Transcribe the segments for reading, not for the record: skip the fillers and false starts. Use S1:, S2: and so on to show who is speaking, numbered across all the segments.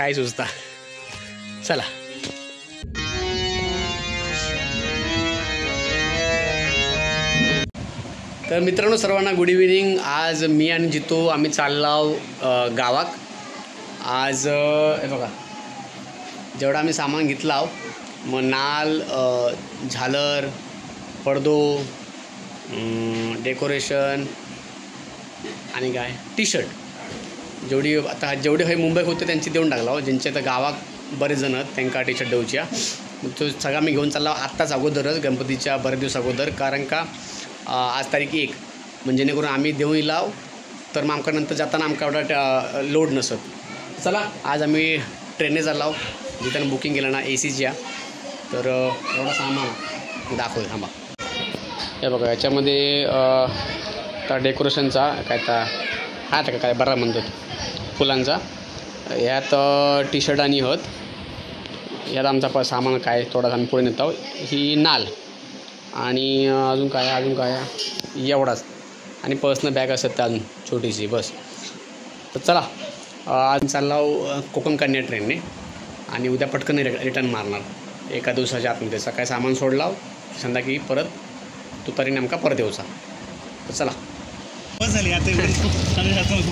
S1: काय सुचता. चला तर मित्रांनो सर्वांना गुड इव्हिनिंग. आज मी आणि जितू आम्ही चाललो गावाक. आज हे बघा जेवढं आम्ही सामान घेतलं आहो, मग नाल, झालर, पडदो, डेकोरेशन आणि काय टी शर्ट जेवढे हे मुंबईत होते त्यांची देऊन टाकला. ज्यांच्या तर गावात बरेच जण आहेत त्यांना टी शर्ट देऊच्या. तो सगळा मी घेऊन चालला आत्ताच अगोदरच, गणपतीच्या बरेच दिवस अगोदर. कारण का आज तारीख 1 म्हणजे जेणेकरून आम्ही देऊन येलाव तर मग आमका नंतर जाताना आमका एवढा लोड नसत. चला आज आम्ही ट्रेनने चाललो, जिथं बुकिंग केलं ना ACच्या. तर एवढा सामान दाखवतो थांबा. हे बघा याच्यामध्ये तर डेकोरेशनचा काय तर हात काय बरा म्हणतात फुलांचा. यात टी शर्ट आणि होत. यात आमचा सामान काय थोडासा आम्ही पुढे नेत आहोत. ही नाल आणि अजून काय एवढाच. आणि पर्सनल बॅग असतात त्या अजून छोटीशी बस. तर चला आज चाललो कोकण कन्या ट्रेनने आणि उद्या पटकन रिटर्न मारणार एका दिवसाच्या आतमध्ये. सकाळी सामान सोडलाव, संध्याकाळी परत तुतारी नेमका परत येऊचा. तर चला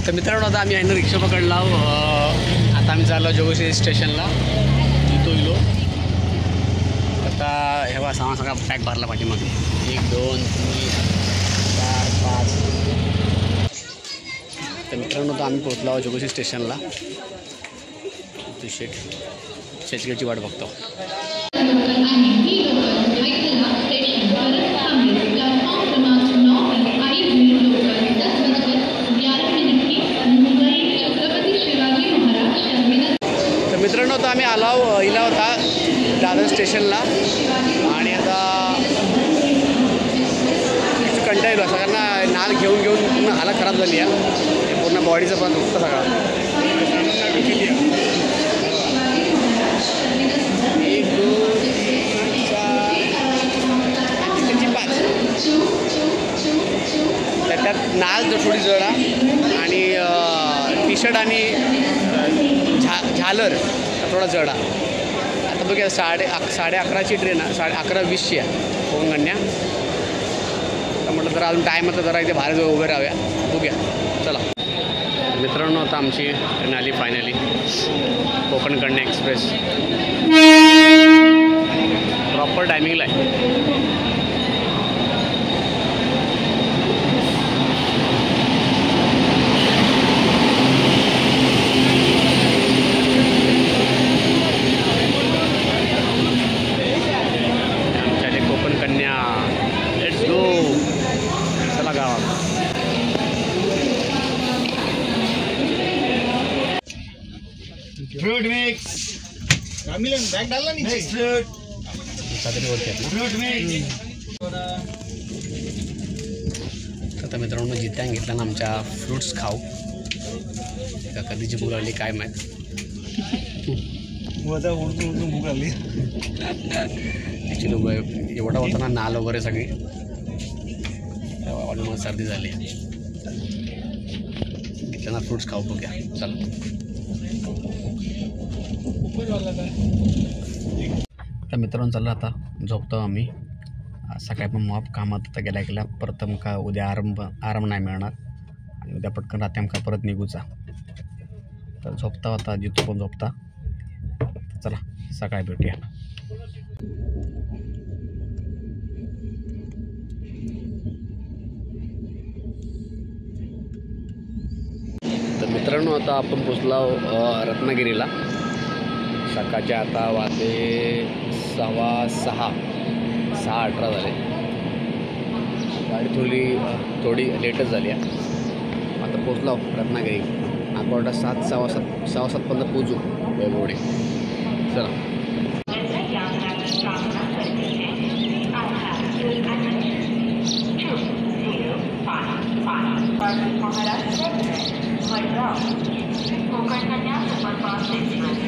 S1: तर मित्रांनो आता आम्ही आहे ना रिक्षा पकडला. आता आम्ही चाललो जोगेश्वरी स्टेशनला. इथं इलो आता हे बघा सामान सगळा पॅक भरला पाहिजे. मग 1 2 3 4 5. तर मित्रांनो आता आम्ही पोहोचलो जोगेश्वरी स्टेशनला. चर्चगेटची वाट बघतो. तर मित्रांनो आता आम्ही इला होता दादर स्टेशनला आणि आता कंटाळा येतो सगळ्यांना. नाल घेऊन पूर्ण हालत खराब झाली आहे. पूर्ण बॉडीचं पण दुखतं सगळं. 1 2 3 4 5. त्यात नाल थोडी जड आणि टी शर्ट आणि झालर थोडा जड. आता बघूया 11:30ची ट्रेन आहे. 11:20ची आहे कोकण कन्या. तर म्हटलं जरा अजून टाईम होता, जरा इथे बाहेर उभे राहूया. बघूया चला. मित्रांनो आता आमची ट्रेन आली finally. Konkan Kanya express proper टायमिंगला आहे. आमच्या कोकण कन्या लेट्स गो. चला गावात.
S2: फ्रूट मिक्स मिलन बॅग डालला नीचे. Fruit mix.
S1: आता मित्रांनो जित्यान घेतला ना आमच्या फ्रूट्स खाऊ. का कधीची भूक लागली काय माहीत.
S2: माझा उडून भूक लागली.
S1: ॲक्च्युली एवढा होता ना नाल वगैरे सगळी, ऑलमोस्ट सर्दी झाली. घेतलं ना फ्रूट्स खाऊ बघूया. चला तर मित्रांनो चाललं आता झोपतो आम्ही. सकाळी पण मॉप कामात आता गेल्या परत आमका उद्या आराम नाही मिळणार आणि उद्या पटकन रात्री आमका परत निघूचा. तर झोपता आता जितू पण झोपता. चला सकाळी भेटूया. तर मित्रांनो आता आपण पोचलो रत्नागिरीला. सकाळचे आता वाजले 6:15 6:18 झाले. गाडी थोडी लेटच झाली आहे. आता पोचलो रत्नागिरी. आता 7 सव्वा 7 पर्यंत पोचू वैभवडे. चला
S3: Konkan Kanya superfast express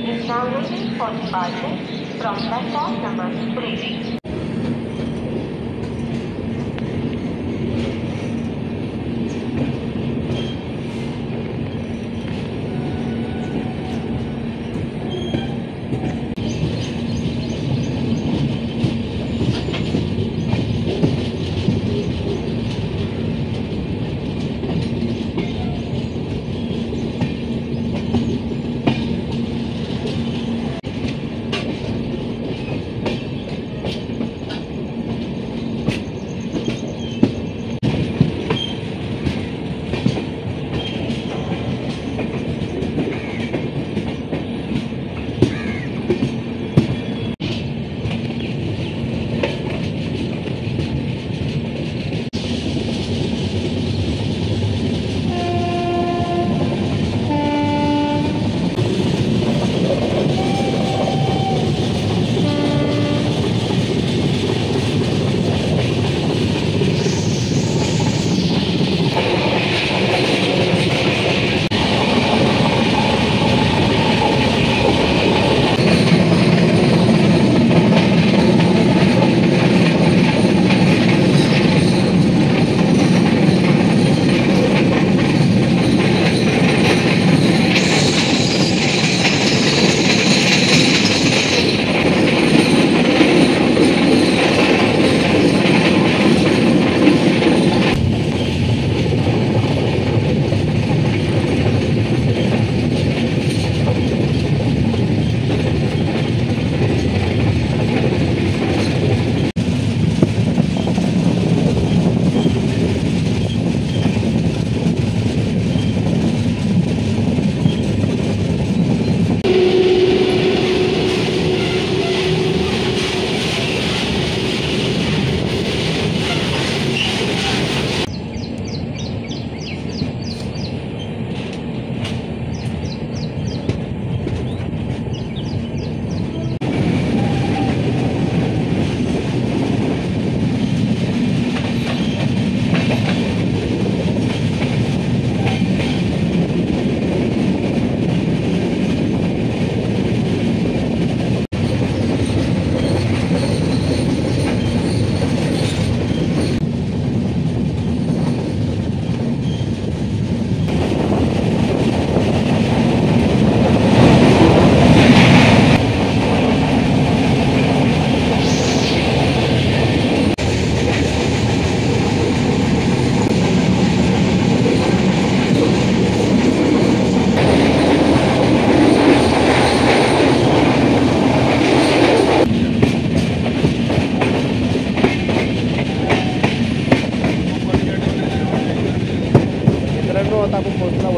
S3: is now waiting for departure from platform number 3.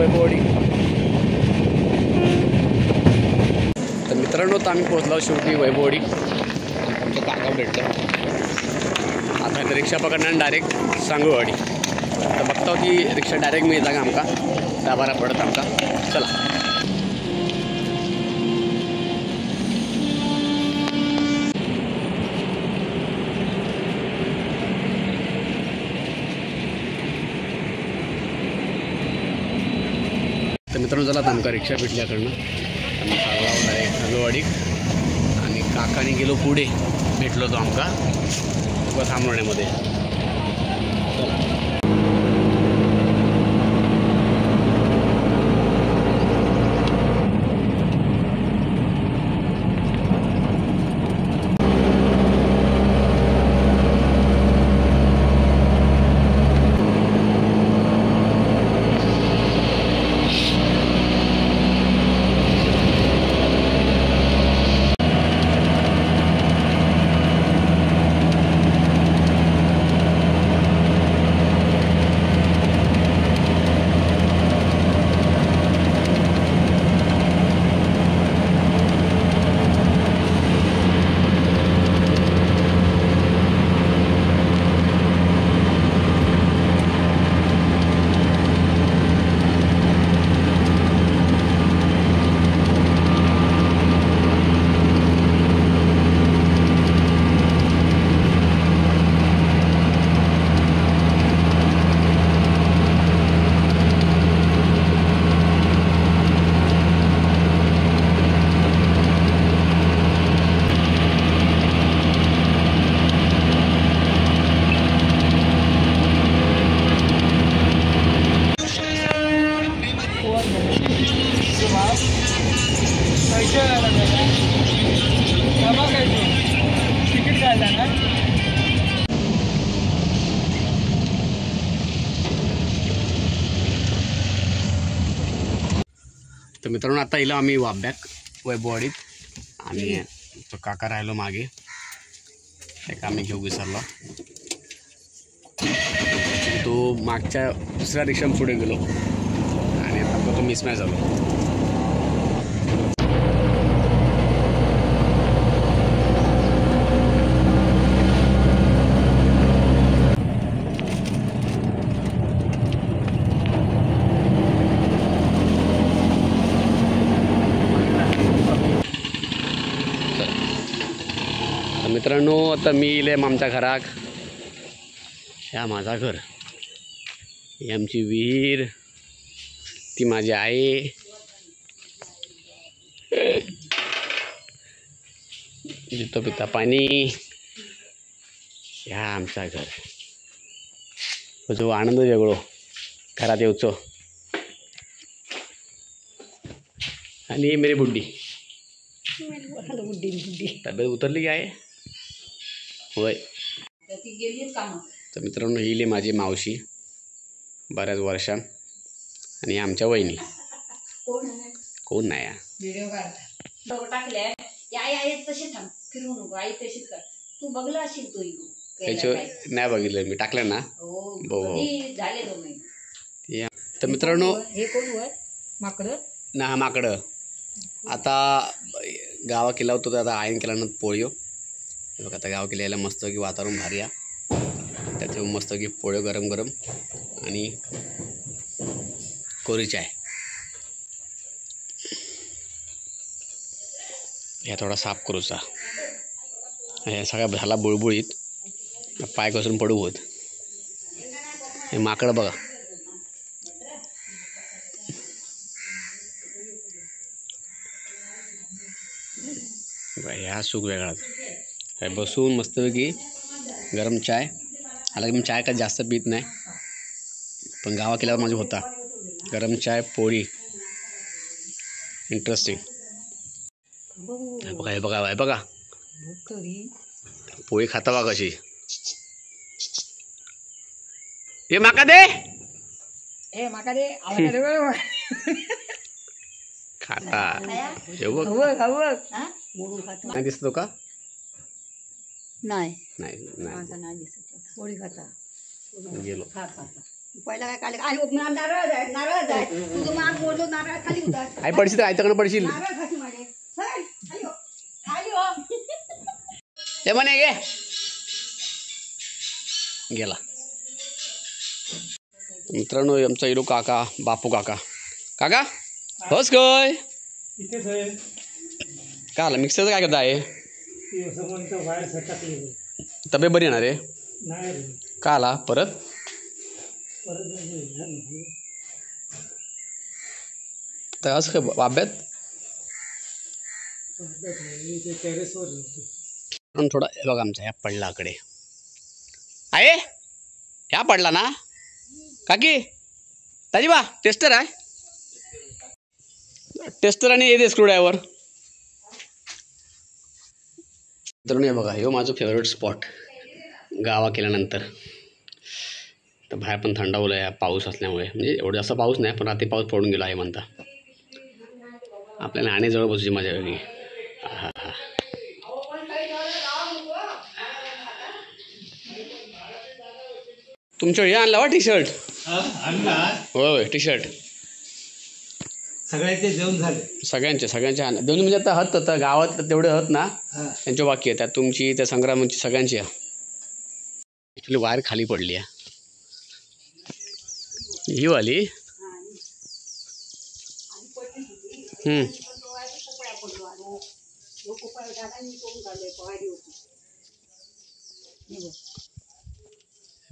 S1: Vaibhavwadi. तर मित्रांनो, तर आम्ही पोहोचलो शेवटी वैभववाडी. आमचं काका भेटलं. आता इथं रिक्षा पकडणार डायरेक्ट सांगोवाडी. तर बघता ती रिक्षा डायरेक्ट मिळता का आमका त्या बरा पडत आमका. चला. तर मित्रांनो, चला आमका रिक्षा भेटल्याकडनं आम्ही चालला डायरेक्ट सांगोवाडी. आणि काकाने गेलो पुढे, भेटलो तो आमका थांबवण्यामध्ये. चला.
S2: तिकीट काढला ना.
S1: तर मित्रांनो, आता येलो आम्ही वाब्याक वैभववाडीत. आणि तो काका राहिलो मागे, एक आम्ही घेऊ विसरलो. तो मागच्या दुसऱ्या रिक्षा पुढे गेलो आणि आता तो मिसमॅच झालो. मित्रांनो, आता मी इले आमच्या घराक. ह्या माझा घर, ही आमची विहीर, ती माझी आई, जिथं पिता पाणी. ह्या आमचा घर. जो आनंद वेगळो घरात येऊचो. आणि मेरी बुड्डी. तब्येत उतरली काय होय. तर मित्रांनो, ही माझी मावशी बऱ्याच वर्षां. आणि आमच्या वहिनी कोण नाही.
S4: व्हिडिओ टाकले तसे थांब, फिरू नको. आई तशीच कर. तू बघला असेल तो
S1: नाही बघितलं मी, टाकलं ना.
S4: झाले 2 महिने.
S1: तर मित्रांनो,
S4: हे कोण वर माकड
S1: ना माकडं. आता गावा केला होतो, तर आता आयन केल्यानंतर पोळ्यो. बघा आता गाव केल्याला मस्त की वातावरण भारी आहे. त्याच्या मस्त की पोळ्यो गरम गरम आणि कोरी चाय. ह्या थोडा साफ करूचा. ह्या सगळ्या झाला बुळबुळीत, पाय घसरून पडू होत. हे माकडं बघा. ह्या सुख वेगळाच. हे बसून मस्तपैकी गरम चाय. हालांकि मी चाय का जास्त पीत नाही, पण गावा केल्यावर माझा होता गरम चाय पोळी. इंटरेस्टिंग. बघा हे बघा, हे बघा पोळी खाता बघा कशी. हे माका दे,
S4: ए माका दे.
S1: खाता नाही दिसतो का?
S4: नाही
S1: नाही नाही
S4: पोळी खाता
S1: गेलो.
S4: पहिला काय काढले आणि नारळ आहे तुझं माग मोडलो नारळ खाली उतर
S1: आई पडशील आयच्याकडे पडशील
S4: नारळ खाशी मागे सर खाली हो
S1: ते म्हणे गे गेला. मित्रांनो आमचा इलो काका बापू काका काका होस काय
S2: इथेच आहे
S1: काय आला मिक्सरचं काय करता आहे
S2: ती असं म्हणतं बाहेर सटकले
S1: तब्येत बरी येणार रे
S2: नाही रे
S1: का आला परत
S2: परत म्हणजे
S1: तर असं काय अभ्यात
S2: ते टेरेसवर होते.
S1: पण थोडा हे बघा आमचा ह्या पडला कडे आहे ह्या पडला ना काकी ताजी बा टेस्टर आहे टेस्टर आणि येते स्क्रूड्रायव्हर. तर हे बघा हे माझं फेवरेट स्पॉट गावा केल्यानंतर. तर बाहेर पण थंडावलं आहे पाऊस असल्यामुळे म्हणजे एवढं जास्त पाऊस नाही पण रात्री पाऊस पडून गेला आहे म्हणता. आपल्याला आणि जवळ बसूची मजा वेगळी. हा हा तुमच्या हे आणला वा टी शर्ट होय टी शर्ट
S2: सगळ्याचे जेवण झाले
S1: सगळ्यांचे आणले दोन्ही म्हणजे आता हत होतं गावात तेवढे हत ना त्यांच्या बाकी आहे त्यात तुमची त्या संग्रामांची सगळ्यांची ॲक्च्युली वायर खाली पडली आहे ही वाली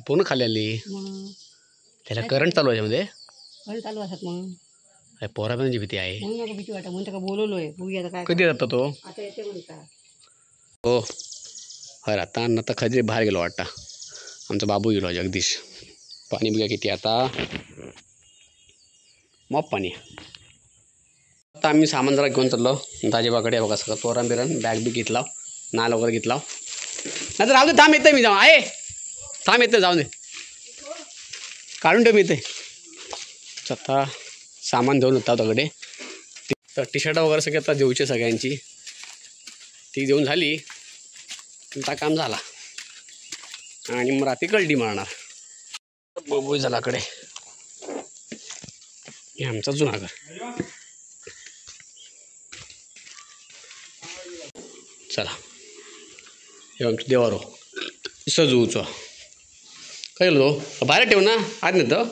S1: पूर्ण खाली आली त्याला करंट चालू आहे मध्ये
S4: चालू असतात मग
S1: पोरापर्यंतची भीती आहे
S4: म्हणून नका भीती वाटत म्हणून त्याला बोलवलोय बघूया आता काय
S1: कधी जातो तो
S4: आता येते म्हणता
S1: हो हर आता खजरी बाहेर गेलो वाटता आमचा बाबू गेलो जगदीश पाणी बघा किती आता मग पाणी आता आम्ही सामान जरा घेऊन चाललो दाजीबाकडे बघा सगळं तोरण बिरण बॅग बी घेतला नाल वगैरे घेतला नाही तर राहू दे थांब येते मी जाऊ आहे थांब येते जाऊ दे काढून ठेव मी येते आता सामान देऊन होता तकडे तर टी शर्ट वगैरे सगळे आता देऊचे सगळ्यांची ती देऊन झाली तुमचा काम झाला आणि मग रात्री कल्टी मारणार बबू झालाकडे हे आमचा जुना घर चला हे आमचं देवारो सजूचं काय गेलो बाहेर ठेव ना आत नेतं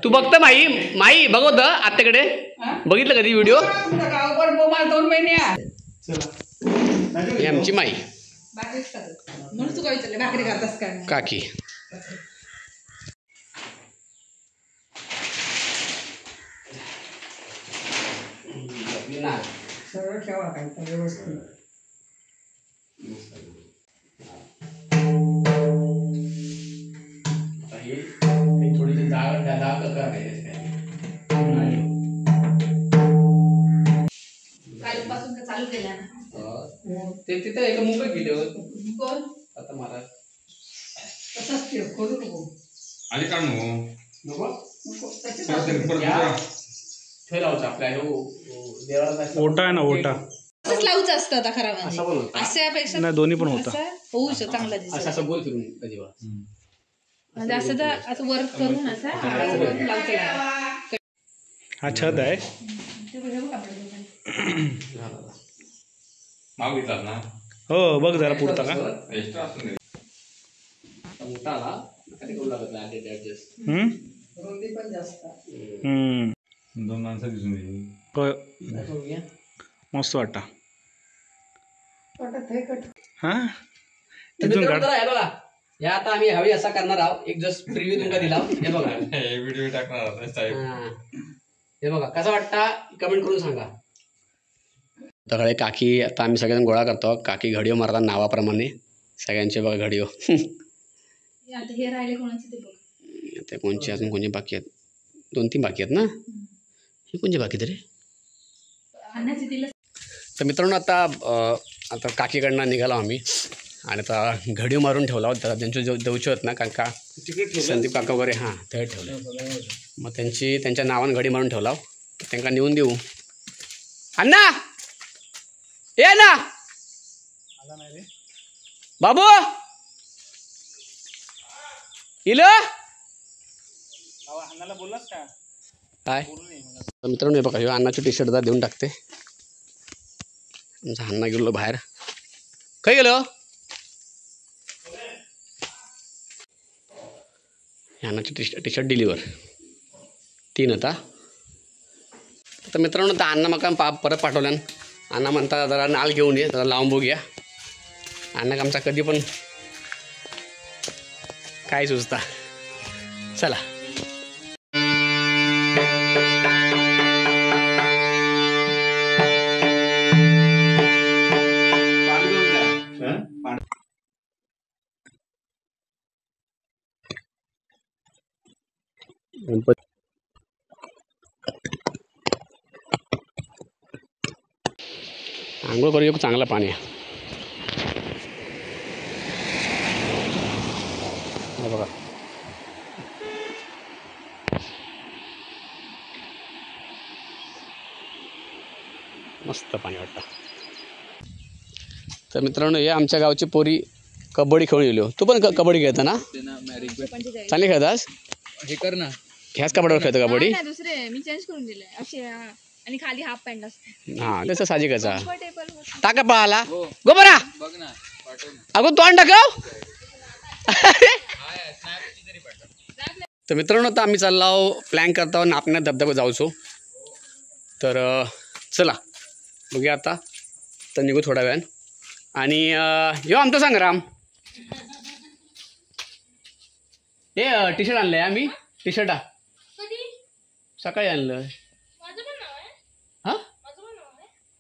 S1: तू बघतं माई बघवत आत्याकडे बघितलं कधी व्हिडिओ
S4: गावभर 2 महिने
S1: ही आमची माई
S4: म्हणून तू काय विचारले भाकरी करतास काय
S1: काकी
S4: सरळ ठेवा काय व्यवस्थित
S1: थोडी जागा
S4: कालपासून चालू केला ना
S1: ते तिथं एक मुंबई गेले
S4: कोण
S1: आता महाराज
S4: तसंच ठेव खोलू नको
S5: आली काढ
S1: नको
S5: नको
S1: आपल्या देवाला
S2: ओटा आहे ना ओटा
S4: तसंच लावूच असतं आता खरा
S1: असं पण होतं
S4: अशापेक्षा
S2: नाही दोन्ही पण होता
S4: होऊ शकतो चांगला
S1: असं असं बोल फिरून कधी
S4: म्हणजे असं तर असं वर्क करून असं लावचं
S2: हा छत आहे
S5: माव घेतलास ना
S2: हो बघ जरा पुरता का
S5: एक्स्ट्रा असून दे
S1: मोठा आला कधी करू लागत नाही ऍडजस्ट
S4: रुंदी पण जास्त
S5: दोन माणसं दिसून दे
S2: होय मस्त वाटता हा तिथून काढ
S1: बघा या आता आम्ही हवी असा करणार आहोत एक जस्ट प्रिव्ह्यू तुमका दिला हे बघा
S5: व्हिडिओ टाकणार
S1: हे बघा कसा वाटता कमेंट करून सांगा. सगळे काकी आता आम्ही सगळ्यांना गोळा करतो काकी घडिओ मारतात नावाप्रमाणे सगळ्यांचे बघा घडिओ
S4: हे राहिले कोणाचे ते बघ
S1: ते कोणचे अजून कोणचे बाकी आहेत 2-3 बाकी आहेत ना हे कोणचे बाकी तरी तर मित्रांनो आता काकीकडनं निघालो आम्ही आणि आता घडिओ मारून ठेवला होता त्यांचे जो देऊचे होत ना काका संदीप काका वगैरे हां ते ठेवलं मग त्यांच्या नावानं घडी मारून ठेवला त्यांना नेऊन देऊ अण्णा ये ना बाबू इल
S2: अण्णाला बोललास का?
S1: काय तर मित्रांनो हे बघा ह्यो अण्णाची टी शर्ट देऊन टाकते. आमचा अण्णा गेलो बाहेर. काय गेलो अण्णाची टी शर्ट डिलिव्हर 3 आता. तर मित्रांनो तर अण्णा मका परत पाठवल्यान. अण्णा म्हणता जरा नाल घेऊन ये, जरा लावून बघूया. अण्णा आमचा कधी पण काय सुचता. चला आंघोळ करूया, खूप चांगलं पाणी आहे. हे बघा मस्त पाणी वाटतं. तर मित्रांनो हे आमच्या गावची पोरी कबड्डी खेळून गेलो. तू पण कबड्डी खेळता ना? चांगली खेळतास?
S6: हे कर ना.
S1: ह्याच कबड्डीवर खेळतो कबड्डी?
S7: दुसरे मी चेंज करून दिले असे आणि खाली हाफ पॅन्ट असते.
S1: हा त्याचा साहजिकचा.
S7: कम्फर्टेबल
S1: टाका पळाला गो बरा.
S6: बघ ना पाठव ना.
S1: अगो तोंड टाकाव. तर मित्रांनो आता आम्ही चाललो प्लॅन करतो नापण्या धबधबा जाऊचो. तर चला बघूया आता. तर निघू थोड्या वेळान. आणि यो आमचा संग्राम हे टी शर्ट आणलंय आम्ही. टी शर्ट सकाळी आणलं. हां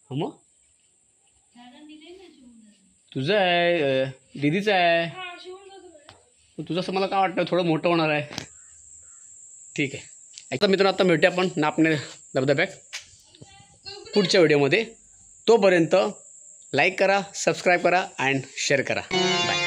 S1: मग तुझं आहे दीदीचं आहे. तुझं असं मला काय वाटतं थोडं मोठं होणार आहे. ठीक आहे. आता मित्रांनो आता भेटूया आपण नापणे धबधब्यात पुढच्या व्हिडिओमध्ये. तोपर्यंत लाईक करा, सबस्क्राईब करा अँड शेअर करा. बाय.